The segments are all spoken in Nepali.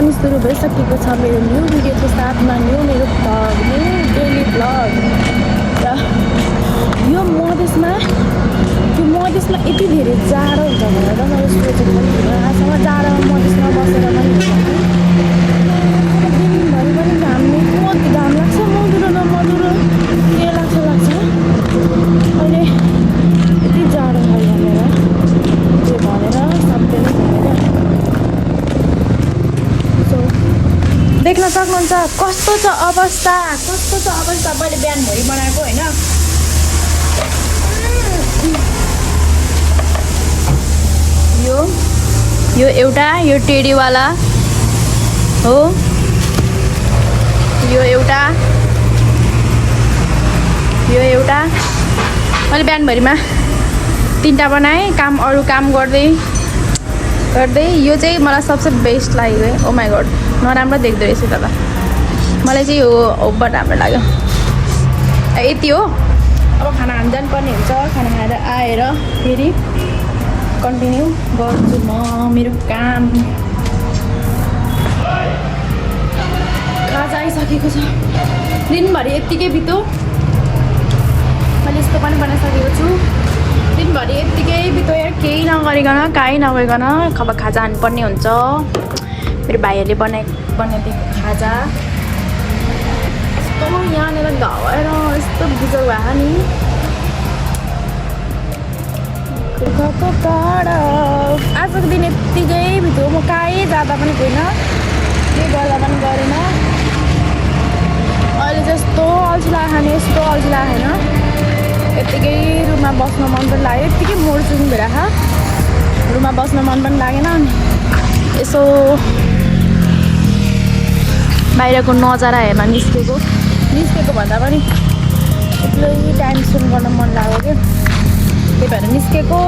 दिन सुरु भइसकेको छ मेरो न्यू भिडियोको साथमा न्यू मेरो भ्लग न्यू डेली भ्लग र यो मधेसमा यति धेरै जाडो हुन्छ भनेर मैले सोचेको पनि थिइनँ। आजसम्म जाडोमा मधेसमा बसेर पनि दिनभरि पनि घामले कति घाम लाग्छ मधुरो न मधुरो के लाग्छ अहिले यति जाडो भयो भनेर त्यो भनेर सबैले भनेर देख्न सक्नुहुन्छ कस्तो छ अवस्था मैले बिहानभरि बनाएको होइन। यो एउटा यो टेडीवाला हो, यो एउटा मैले बिहानभरिमा 3टा बनाएँ अरू काम गर्दै यो चाहिँ मलाई सबसे बेस्ट लाग्यो। ओ माई गड नराम्रो देख्दो रहेछ तर मलाई चाहिँ यो बहुत राम्रो लाग्यो। यति हो, अब खाना खान जानुपर्ने हुन्छ। खाना खाएर आएर फेरि कन्टिन्यू गर्छु म मेरो काम। खाजा आइसकेको छ, दिनभरि यत्तिकै बित्यो। मैले यस्तो पनि बनाइसकेको छु, दिनभरि यत्तिकै बित्यो यार, केही नगरिकन काहीँ नगरिकन अब खाजा हान्नुपर्ने हुन्छ। मेरो भाइहरूले बनाइदिएको खाजा यस्तो यहाँनिर धवाएर यस्तो बिजो भयो नि। आजको दिन यत्तिकै बित्यो, म कहीँ जाँदा पनि गइनँ, के गर्दा पनि गरेन। अहिले चाहिँ यस्तो अल्छी लाग्यो, यस्तो अल्छी लाग्यो होइन। यत्तिकै रुममा बस्न मन पनि लाग्यो, यत्तिकै मोड सुन भइरहेको, रुममा बस्न मन पनि लागेन। अनि यसो बाहिरको नजारा हेर्न निस्केको भन्दा पनि एक्लै टाइम स्पेन्ड गर्न मन लाग्यो क्या, त्यही भएर निस्केको।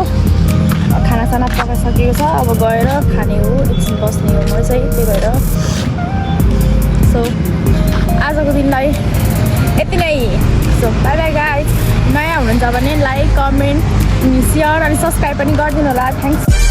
खानासाना पकाइसकेको छ, अब गएर खाने हो, एकछिन बस्ने हो म चाहिँ। त्यही भएर सो आजको दिनलाई यति नै। So by by guys. नयाँ हुनुहुन्छ भने लाइक कमेन्ट सेयर अनि सब्सक्राइब पनि गरिदिनु होला। थ्याङ्क्स।